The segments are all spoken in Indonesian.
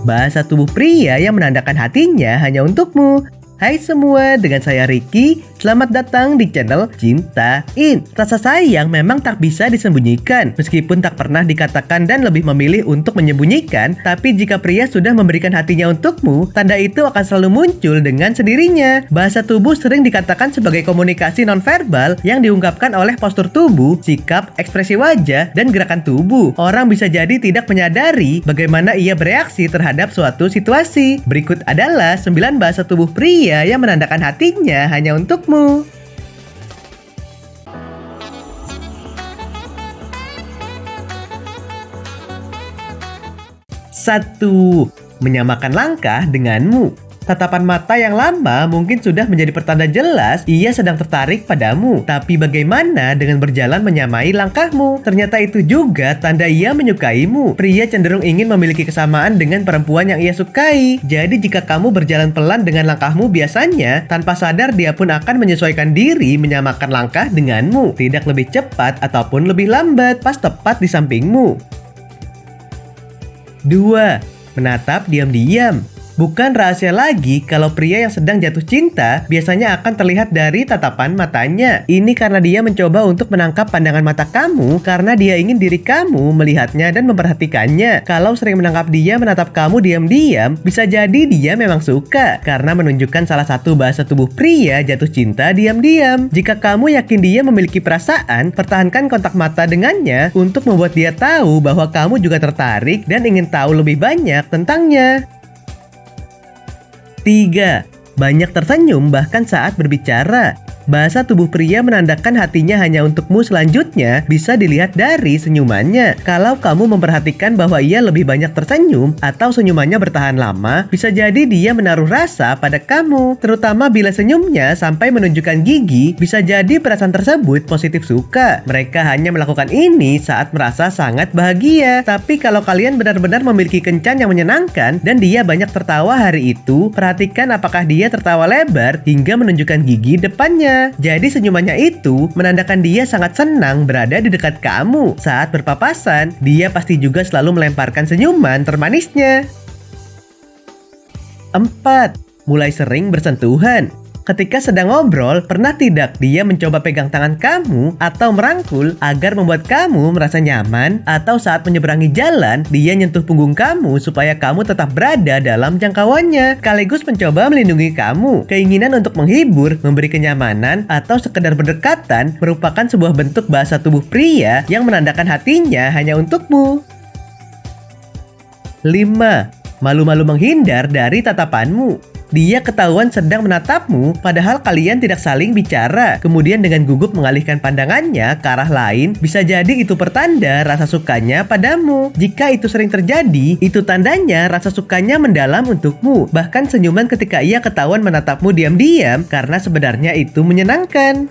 bahasa tubuh pria yang menandakan hatinya hanya untukmu. Hai semua, dengan saya Ricky. Selamat datang di channel Cintain. Rasa sayang memang tak bisa disembunyikan. Meskipun tak pernah dikatakan dan lebih memilih untuk menyembunyikan, tapi jika pria sudah memberikan hatinya untukmu, tanda itu akan selalu muncul dengan sendirinya. Bahasa tubuh sering dikatakan sebagai komunikasi nonverbal yang diungkapkan oleh postur tubuh, sikap, ekspresi wajah, dan gerakan tubuh. Orang bisa jadi tidak menyadari bagaimana ia bereaksi terhadap suatu situasi. Berikut adalah 9 bahasa tubuh pria yang menandakan hatinya hanya untukmu. 1. Menyamakan langkah denganmu. Tatapan mata yang lama mungkin sudah menjadi pertanda jelas ia sedang tertarik padamu. Tapi bagaimana dengan berjalan menyamai langkahmu? Ternyata itu juga tanda ia menyukaimu. Pria cenderung ingin memiliki kesamaan dengan perempuan yang ia sukai. Jadi jika kamu berjalan pelan dengan langkahmu biasanya, tanpa sadar dia pun akan menyesuaikan diri menyamakan langkah denganmu. Tidak lebih cepat ataupun lebih lambat pas tepat di sampingmu. 2. Menatap diam-diam. Bukan rahasia lagi kalau pria yang sedang jatuh cinta biasanya akan terlihat dari tatapan matanya. Ini karena dia mencoba untuk menangkap pandangan mata kamu karena dia ingin diri kamu melihatnya dan memperhatikannya. Kalau sering menangkap dia menatap kamu diam-diam, bisa jadi dia memang suka karena menunjukkan salah satu bahasa tubuh pria jatuh cinta diam-diam. Jika kamu yakin dia memiliki perasaan, pertahankan kontak mata dengannya untuk membuat dia tahu bahwa kamu juga tertarik dan ingin tahu lebih banyak tentangnya. 3. Banyak tersenyum bahkan saat berbicara. Bahasa tubuh pria menandakan hatinya hanya untukmu selanjutnya bisa dilihat dari senyumannya. Kalau kamu memperhatikan bahwa ia lebih banyak tersenyum atau senyumannya bertahan lama, bisa jadi dia menaruh rasa pada kamu. Terutama bila senyumnya sampai menunjukkan gigi, bisa jadi perasaan tersebut positif suka. Mereka hanya melakukan ini saat merasa sangat bahagia. Tapi kalau kalian benar-benar memiliki kencan yang menyenangkan dan dia banyak tertawa hari itu, perhatikan apakah dia tertawa lebar hingga menunjukkan gigi depannya. Jadi senyumannya itu menandakan dia sangat senang berada di dekat kamu. Saat berpapasan, dia pasti juga selalu melemparkan senyuman termanisnya. 4. Mulai sering bersentuhan. Ketika sedang ngobrol, pernah tidak dia mencoba pegang tangan kamu atau merangkul agar membuat kamu merasa nyaman? Atau saat menyeberangi jalan, dia nyentuh punggung kamu supaya kamu tetap berada dalam jangkauannya, sekaligus mencoba melindungi kamu. Keinginan untuk menghibur, memberi kenyamanan, atau sekedar berdekatan merupakan sebuah bentuk bahasa tubuh pria yang menandakan hatinya hanya untukmu. 5. Malu-malu menghindar dari tatapanmu. Dia ketahuan sedang menatapmu padahal kalian tidak saling bicara. Kemudian dengan gugup mengalihkan pandangannya ke arah lain, bisa jadi itu pertanda rasa sukanya padamu. Jika itu sering terjadi, itu tandanya rasa sukanya mendalam untukmu. Bahkan senyuman ketika ia ketahuan menatapmu diam-diam karena sebenarnya itu menyenangkan.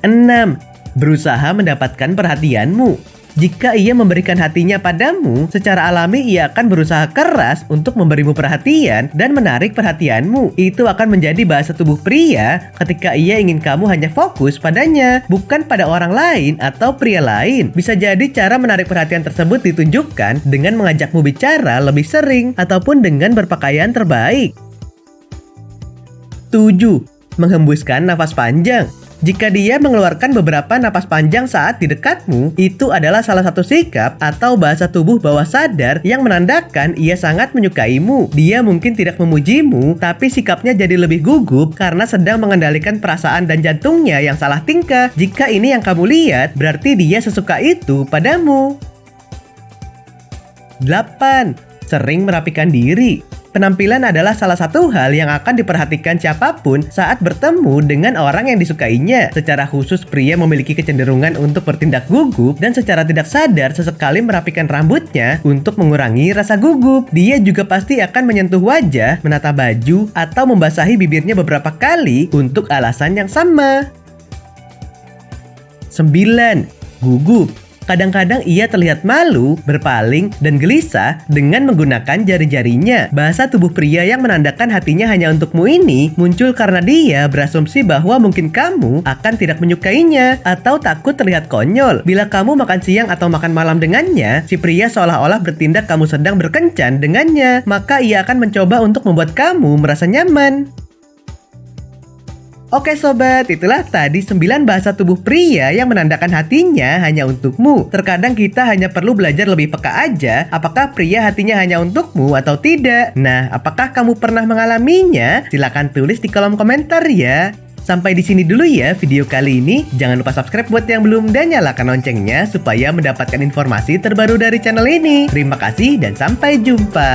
6. Berusaha mendapatkan perhatianmu. Jika ia memberikan hatinya padamu, secara alami ia akan berusaha keras untuk memberimu perhatian dan menarik perhatianmu. Itu akan menjadi bahasa tubuh pria ketika ia ingin kamu hanya fokus padanya, bukan pada orang lain atau pria lain. Bisa jadi cara menarik perhatian tersebut ditunjukkan dengan mengajakmu bicara lebih sering ataupun dengan berpakaian terbaik. 7. Menghembuskan nafas panjang. Jika dia mengeluarkan beberapa napas panjang saat di dekatmu, itu adalah salah satu sikap atau bahasa tubuh bawah sadar yang menandakan ia sangat menyukaimu. Dia mungkin tidak memujimu, tapi sikapnya jadi lebih gugup karena sedang mengendalikan perasaan dan jantungnya yang salah tingkah. Jika ini yang kamu lihat, berarti dia sesuka itu padamu. 8. Sering merapikan diri. Penampilan adalah salah satu hal yang akan diperhatikan siapapun saat bertemu dengan orang yang disukainya. Secara khusus, pria memiliki kecenderungan untuk bertindak gugup dan secara tidak sadar sesekali merapikan rambutnya untuk mengurangi rasa gugup. Dia juga pasti akan menyentuh wajah, menata baju, atau membasahi bibirnya beberapa kali untuk alasan yang sama. 9. Gugup. Kadang-kadang ia terlihat malu, berpaling, dan gelisah dengan menggunakan jari-jarinya. Bahasa tubuh pria yang menandakan hatinya hanya untukmu ini muncul karena dia berasumsi bahwa mungkin kamu akan tidak menyukainya atau takut terlihat konyol. Bila kamu makan siang atau makan malam dengannya, si pria seolah-olah bertindak kamu sedang berkencan dengannya. Maka ia akan mencoba untuk membuat kamu merasa nyaman. Oke sobat, itulah tadi 9 bahasa tubuh pria yang menandakan hatinya hanya untukmu. Terkadang kita hanya perlu belajar lebih peka aja, apakah pria hatinya hanya untukmu atau tidak. Nah, apakah kamu pernah mengalaminya? Silahkan tulis di kolom komentar ya. Sampai di sini dulu ya video kali ini. Jangan lupa subscribe buat yang belum dan nyalakan loncengnya supaya mendapatkan informasi terbaru dari channel ini. Terima kasih dan sampai jumpa.